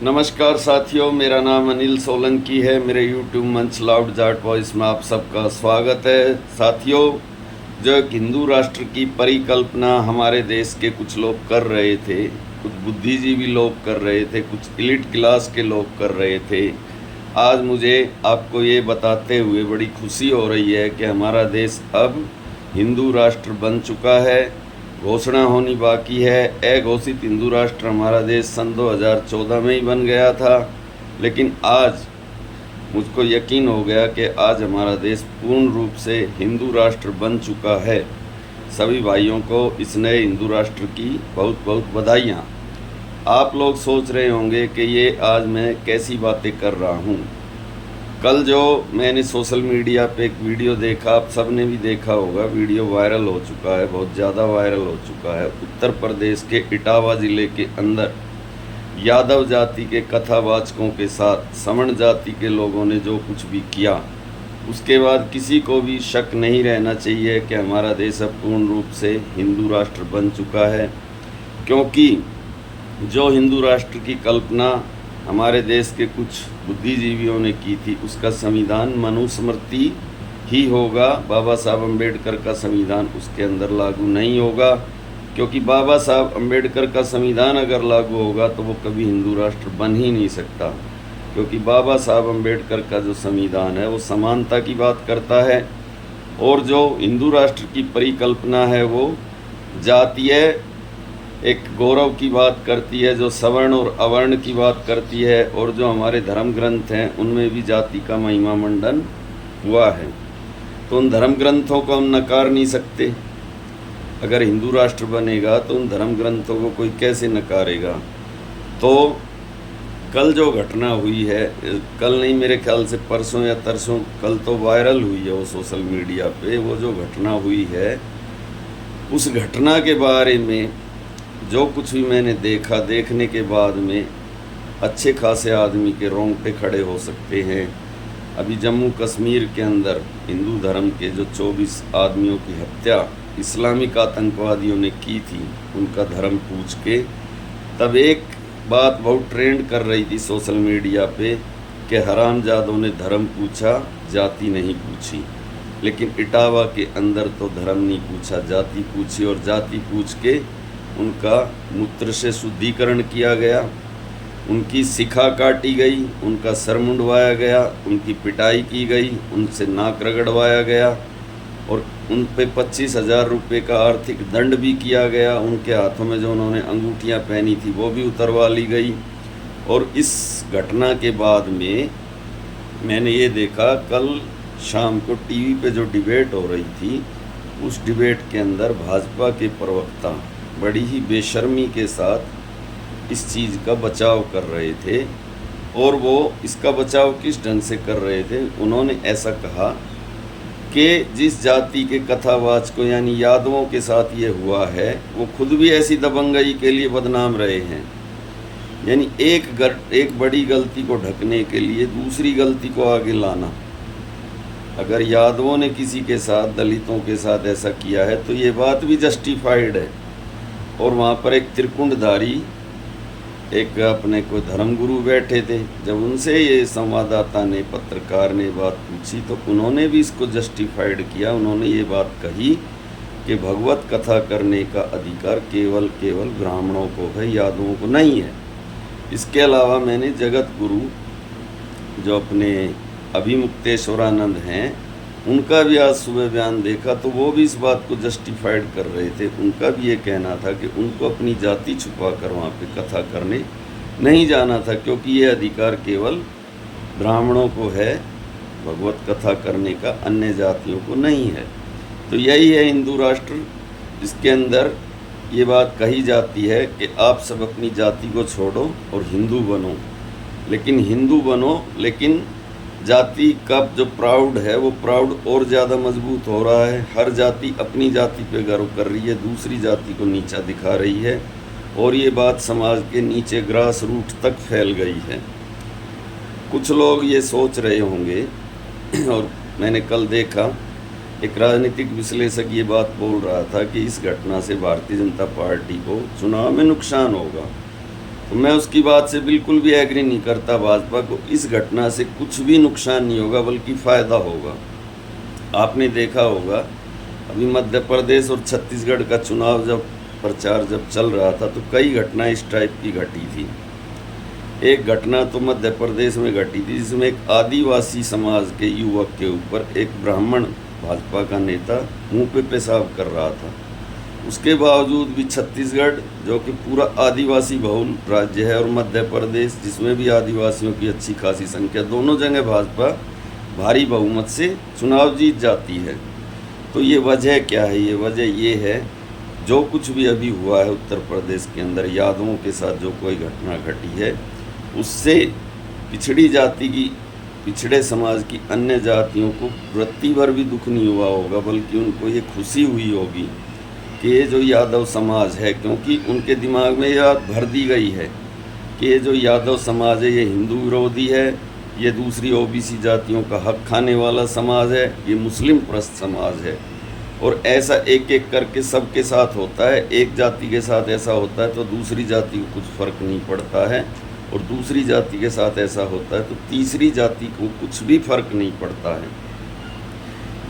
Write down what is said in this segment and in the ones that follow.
नमस्कार साथियों, मेरा नाम अनिल सोलंकी है। मेरे यूट्यूब मंच लाउड जाट वॉइस में आप सबका स्वागत है। साथियों, जो एक हिंदू राष्ट्र की परिकल्पना हमारे देश के कुछ लोग कर रहे थे, कुछ बुद्धिजीवी लोग कर रहे थे, कुछ एलिट क्लास के लोग कर रहे थे, आज मुझे आपको ये बताते हुए बड़ी खुशी हो रही है कि हमारा देश अब हिंदू राष्ट्र बन चुका है। घोषणा होनी बाकी है। अघोषित हिंदू राष्ट्र हमारा देश सन 2014 में ही बन गया था, लेकिन आज मुझको यकीन हो गया कि आज हमारा देश पूर्ण रूप से हिंदू राष्ट्र बन चुका है। सभी भाइयों को इस नए हिंदू राष्ट्र की बहुत बहुत बधाइयाँ। आप लोग सोच रहे होंगे कि ये आज मैं कैसी बातें कर रहा हूँ। कल जो मैंने सोशल मीडिया पे एक वीडियो देखा, आप सब ने भी देखा होगा, वीडियो वायरल हो चुका है, बहुत ज़्यादा वायरल हो चुका है। उत्तर प्रदेश के इटावा ज़िले के अंदर यादव जाति के कथावाचकों के साथ सवर्ण जाति के लोगों ने जो कुछ भी किया, उसके बाद किसी को भी शक नहीं रहना चाहिए कि हमारा देश अब पूर्ण रूप से हिंदू राष्ट्र बन चुका है। क्योंकि जो हिंदू राष्ट्र की कल्पना हमारे देश के कुछ बुद्धिजीवियों ने की थी, उसका संविधान मनुस्मृति ही होगा। बाबा साहब अम्बेडकर का संविधान उसके अंदर लागू नहीं होगा, क्योंकि बाबा साहब अम्बेडकर का संविधान अगर लागू होगा तो वो कभी हिंदू राष्ट्र बन ही नहीं सकता। क्योंकि बाबा साहब अम्बेडकर का जो संविधान है वो समानता की बात करता है, और जो हिंदू राष्ट्र की परिकल्पना है वो जातीय एक गौरव की बात करती है, जो सवर्ण और अवर्ण की बात करती है, और जो हमारे धर्म ग्रंथ हैं उनमें भी जाति का महिमा मंडन हुआ है। तो उन धर्म ग्रंथों को हम नकार नहीं सकते। अगर हिंदू राष्ट्र बनेगा तो उन धर्म ग्रंथों को कोई कैसे नकारेगा। तो कल जो घटना हुई है, कल नहीं मेरे ख्याल से परसों या तरसों, कल तो वायरल हुई है वो सोशल मीडिया पे, वो जो घटना हुई है, उस घटना के बारे में जो कुछ भी मैंने देखा, देखने के बाद में अच्छे खासे आदमी के रोंगटे खड़े हो सकते हैं। अभी जम्मू कश्मीर के अंदर हिंदू धर्म के जो 24 आदमियों की हत्या इस्लामिक आतंकवादियों ने की थी, उनका धर्म पूछ के, तब एक बात बहुत ट्रेंड कर रही थी सोशल मीडिया पे कि हरामजादों ने धर्म पूछा, जाति नहीं पूछी। लेकिन इटावा के अंदर तो धर्म नहीं पूछा, जाति पूछी, और जाति पूछ के उनका मूत्र से शुद्धिकरण किया गया, उनकी शिखा काटी गई, उनका सर मुंडवाया गया, उनकी पिटाई की गई, उनसे नाक रगड़वाया गया, और उन पे 25,000 रुपये का आर्थिक दंड भी किया गया। उनके हाथों में जो उन्होंने अंगूठियां पहनी थी वो भी उतरवा ली गई। और इस घटना के बाद में मैंने ये देखा, कल शाम को टीवी पे जो डिबेट हो रही थी, उस डिबेट के अंदर भाजपा के प्रवक्ता बड़ी ही बेशर्मी के साथ इस चीज़ का बचाव कर रहे थे। और वो इसका बचाव किस ढंग से कर रहे थे, उन्होंने ऐसा कहा कि जिस जाति के कथावाचकों यानी यादवों के साथ ये हुआ है, वो खुद भी ऐसी दबंगई के लिए बदनाम रहे हैं। यानी एक बड़ी गलती को ढकने के लिए दूसरी गलती को आगे लाना। अगर यादवों ने किसी के साथ, दलितों के साथ ऐसा किया है तो ये बात भी जस्टिफाइड है। और वहाँ पर एक त्रिकुंडधारी एक अपने कोई धर्मगुरु बैठे थे, जब उनसे ये संवाददाता ने, पत्रकार ने बात पूछी तो उन्होंने भी इसको जस्टिफाइड किया। उन्होंने ये बात कही कि भगवत कथा करने का अधिकार केवल ब्राह्मणों को है, यादवों को नहीं है। इसके अलावा मैंने जगत गुरु जो अपने अभिमुक्तेश्वरानंद हैं, उनका भी आज सुबह बयान देखा तो वो भी इस बात को जस्टिफाइड कर रहे थे। उनका भी ये कहना था कि उनको अपनी जाति छुपा कर वहाँ पे कथा करने नहीं जाना था, क्योंकि ये अधिकार केवल ब्राह्मणों को है भगवत कथा करने का, अन्य जातियों को नहीं है। तो यही है हिंदू राष्ट्र, जिसके अंदर ये बात कही जाती है कि आप सब अपनी जाति को छोड़ो और हिंदू बनो। लेकिन हिंदू बनो, लेकिन जाति का जो प्राउड है वो प्राउड और ज़्यादा मजबूत हो रहा है। हर जाति अपनी जाति पे गर्व कर रही है, दूसरी जाति को नीचा दिखा रही है, और ये बात समाज के नीचे ग्रास रूट तक फैल गई है। कुछ लोग ये सोच रहे होंगे, और मैंने कल देखा एक राजनीतिक विश्लेषक ये बात बोल रहा था कि इस घटना से भारतीय जनता पार्टी को चुनाव में नुकसान होगा। तो मैं उसकी बात से बिल्कुल भी एग्री नहीं करता। भाजपा को इस घटना से कुछ भी नुकसान नहीं होगा, बल्कि फ़ायदा होगा। आपने देखा होगा अभी मध्य प्रदेश और छत्तीसगढ़ का चुनाव जब प्रचार जब चल रहा था तो कई घटनाएं इस टाइप की घटी थी। एक घटना तो मध्य प्रदेश में घटी थी जिसमें एक आदिवासी समाज के युवक के ऊपर एक ब्राह्मण भाजपा का नेता मुंह पे पेशाब कर रहा था। उसके बावजूद भी छत्तीसगढ़, जो कि पूरा आदिवासी बहुल राज्य है, और मध्य प्रदेश जिसमें भी आदिवासियों की अच्छी खासी संख्या, दोनों जगह भाजपा भारी बहुमत से चुनाव जीत जाती है। तो ये वजह क्या है? ये वजह ये है, जो कुछ भी अभी हुआ है उत्तर प्रदेश के अंदर यादवों के साथ जो कोई घटना घटी है, उससे पिछड़ी जाति की, पिछड़े समाज की अन्य जातियों को रत्ती भर भी दुख नहीं हुआ होगा, बल्कि उनको ये खुशी हुई होगी कि ये जो यादव समाज है, क्योंकि उनके दिमाग में यह बात भर दी गई है कि ये जो यादव समाज है ये हिंदू विरोधी है, ये दूसरी ओबीसी जातियों का हक खाने वाला समाज है, ये मुस्लिम प्रस्त समाज है। और ऐसा एक एक करके सबके साथ होता है। एक जाति के साथ ऐसा होता है तो दूसरी जाति को कुछ फ़र्क नहीं पड़ता है, और दूसरी जाति के साथ ऐसा होता है तो तीसरी जाति को कुछ भी फर्क नहीं पड़ता है।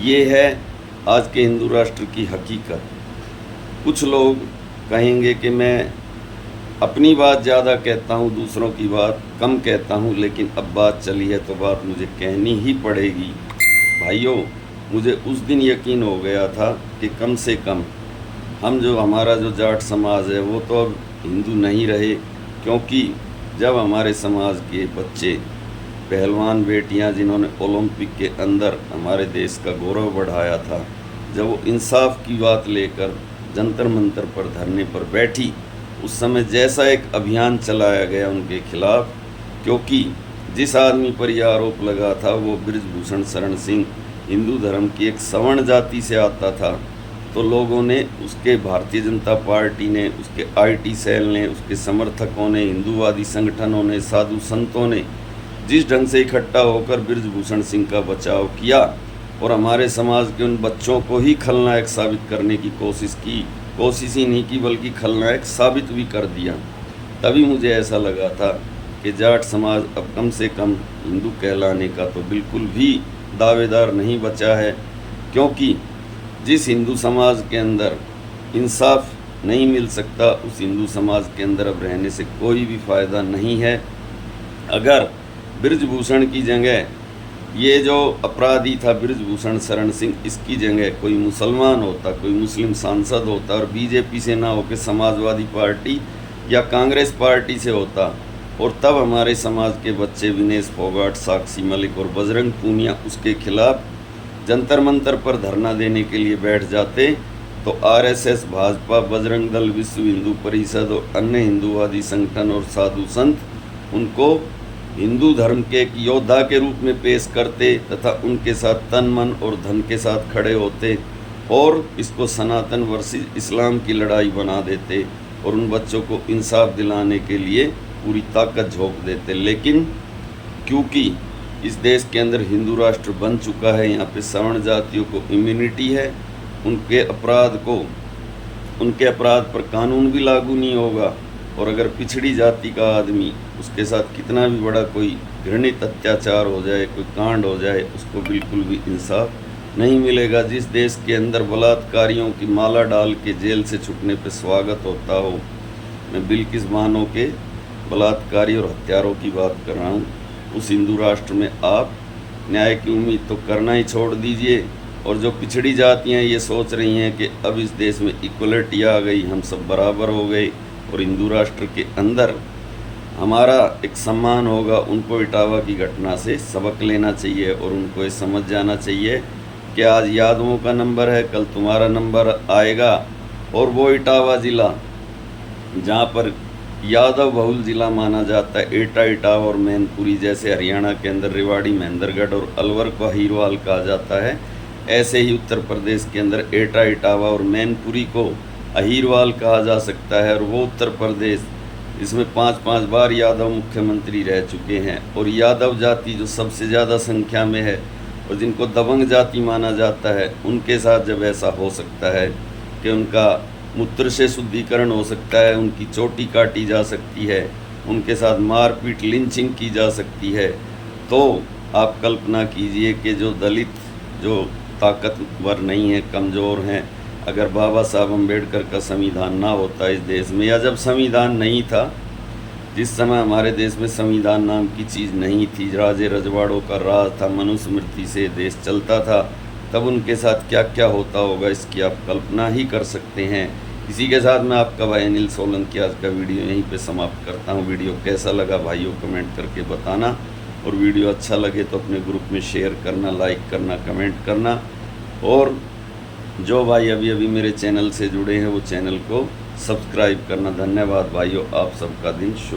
ये है आज के हिंदू राष्ट्र की हकीकत। कुछ लोग कहेंगे कि मैं अपनी बात ज़्यादा कहता हूँ, दूसरों की बात कम कहता हूँ, लेकिन अब बात चली है तो बात मुझे कहनी ही पड़ेगी। भाइयों, मुझे उस दिन यकीन हो गया था कि कम से कम हमारा जो जाट समाज है वो तो अब हिंदू नहीं रहे, क्योंकि जब हमारे समाज के बच्चे, पहलवान बेटियां जिन्होंने ओलंपिक के अंदर हमारे देश का गौरव बढ़ाया था, जब वो इंसाफ की बात लेकर जंतर मंतर पर धरने पर बैठी, उस समय जैसा एक अभियान चलाया गया उनके खिलाफ, क्योंकि जिस आदमी पर यह आरोप लगा था वो बृजभूषण शरण सिंह हिंदू धर्म की एक सवर्ण जाति से आता था, तो लोगों ने, उसके भारतीय जनता पार्टी ने, उसके आईटी सेल ने, उसके समर्थकों ने, हिंदूवादी संगठनों ने, साधु संतों ने जिस ढंग से इकट्ठा होकर बृजभूषण सिंह का बचाव किया और हमारे समाज के उन बच्चों को ही खलनायक साबित करने की कोशिश ही नहीं की बल्कि खलनायक साबित भी कर दिया। तभी मुझे ऐसा लगा था कि जाट समाज अब कम से कम हिंदू कहलाने का तो बिल्कुल भी दावेदार नहीं बचा है, क्योंकि जिस हिंदू समाज के अंदर इंसाफ नहीं मिल सकता, उस हिंदू समाज के अंदर अब रहने से कोई भी फ़ायदा नहीं है। अगर बृजभूषण की जगह ये जो अपराधी था बृजभूषण शरण सिंह, इसकी जगह कोई मुसलमान होता, कोई मुस्लिम सांसद होता, और बीजेपी से ना होकर समाजवादी पार्टी या कांग्रेस पार्टी से होता, और तब हमारे समाज के बच्चे विनेश फोगाट, साक्षी मलिक और बजरंग पूनिया उसके खिलाफ जंतर मंतर पर धरना देने के लिए बैठ जाते, तो आरएसएस, भाजपा, बजरंग दल, विश्व हिंदू परिषद और अन्य हिंदूवादी संगठन और साधु संत उनको हिंदू धर्म के एक योद्धा के रूप में पेश करते तथा उनके साथ तन मन और धन के साथ खड़े होते और इसको सनातन वर्सेस इस्लाम की लड़ाई बना देते और उन बच्चों को इंसाफ दिलाने के लिए पूरी ताकत झोंक देते। लेकिन क्योंकि इस देश के अंदर हिंदू राष्ट्र बन चुका है, यहाँ पे सवर्ण जातियों को इम्यूनिटी है, उनके अपराध पर कानून भी लागू नहीं होगा, और अगर पिछड़ी जाति का आदमी, उसके साथ कितना भी बड़ा कोई घृणित अत्याचार हो जाए, कोई कांड हो जाए, उसको बिल्कुल भी इंसाफ नहीं मिलेगा। जिस देश के अंदर बलात्कारियों की माला डाल के जेल से छूटने पर स्वागत होता हो, मैं बिल्किस बानो के बलात्कारी और हत्यारों की बात कर रहा हूँ, उस हिंदू राष्ट्र में आप न्याय की उम्मीद तो करना ही छोड़ दीजिए। और जो पिछड़ी जातियाँ ये सोच रही हैं कि अब इस देश में इक्वलिटी आ गई, हम सब बराबर हो गए और हिंदू राष्ट्र के अंदर हमारा एक सम्मान होगा, उनको इटावा की घटना से सबक लेना चाहिए और उनको ये समझ जाना चाहिए कि आज यादवों का नंबर है, कल तुम्हारा नंबर आएगा। और वो इटावा ज़िला जहाँ पर यादव बहुल ज़िला माना जाता है, एटा, इटावा और मैनपुरी, जैसे हरियाणा के अंदर रेवाड़ी, महेंद्रगढ़ और अलवर को अहीरवाल कहा जाता है, ऐसे ही उत्तर प्रदेश के अंदर एटा, इटावा और मैनपुरी को अहीरवाल कहा जा सकता है। और वो उत्तर प्रदेश, इसमें 5-5 बार यादव मुख्यमंत्री रह चुके हैं, और यादव जाति जो सबसे ज़्यादा संख्या में है और जिनको दबंग जाति माना जाता है, उनके साथ जब ऐसा हो सकता है कि उनका मूत्र से शुद्धिकरण हो सकता है, उनकी चोटी काटी जा सकती है, उनके साथ मारपीट लिंचिंग की जा सकती है, तो आप कल्पना कीजिए कि जो दलित जो ताकतवर नहीं है, कमज़ोर हैं, अगर बाबा साहब अम्बेडकर का संविधान ना होता इस देश में, या जब संविधान नहीं था, जिस समय हमारे देश में संविधान नाम की चीज़ नहीं थी, राजे रजवाड़ों का राज था, मनुस्मृति से देश चलता था, तब उनके साथ क्या क्या होता होगा इसकी आप कल्पना ही कर सकते हैं। इसी के साथ मैं आपका भाई अनिल सोलंकी आज का वीडियो यहीं पे समाप्त करता हूँ। वीडियो कैसा लगा भाइयों कमेंट करके बताना, और वीडियो अच्छा लगे तो अपने ग्रुप में शेयर करना, लाइक करना, कमेंट करना, और जो भाई अभी अभी मेरे चैनल से जुड़े हैं वो चैनल को सब्सक्राइब करना। धन्यवाद भाइयों, आप सबका दिन शुभ